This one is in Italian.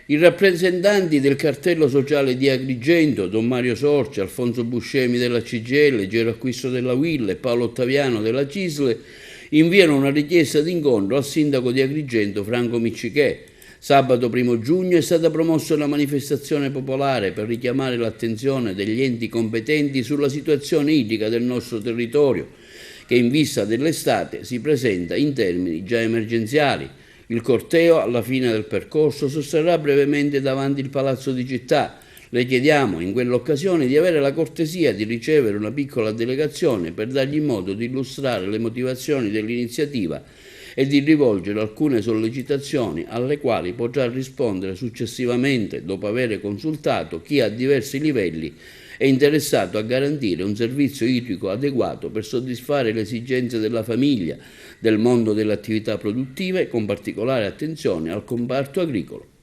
I rappresentanti del cartello sociale di Agrigento, Don Mario Sorci, Alfonso Buscemi della CGIL, Gero Acquisto della UIL e Paolo Ottaviano della CISL, inviano una richiesta d'incontro al sindaco di Agrigento, Franco Miccichè. Sabato 1 giugno è stata promossa una manifestazione popolare per richiamare l'attenzione degli enti competenti sulla situazione idrica del nostro territorio, che in vista dell'estate si presenta in termini già emergenziali. Il corteo, alla fine del percorso, sosterrà brevemente davanti il Palazzo di Città. Le chiediamo in quell'occasione di avere la cortesia di ricevere una piccola delegazione per dargli modo di illustrare le motivazioni dell'iniziativa e di rivolgere alcune sollecitazioni alle quali potrà rispondere successivamente, dopo aver consultato chi a diversi livelli è interessato a garantire un servizio idrico adeguato per soddisfare le esigenze della famiglia, del mondo delle attività produttive, con particolare attenzione al comparto agricolo.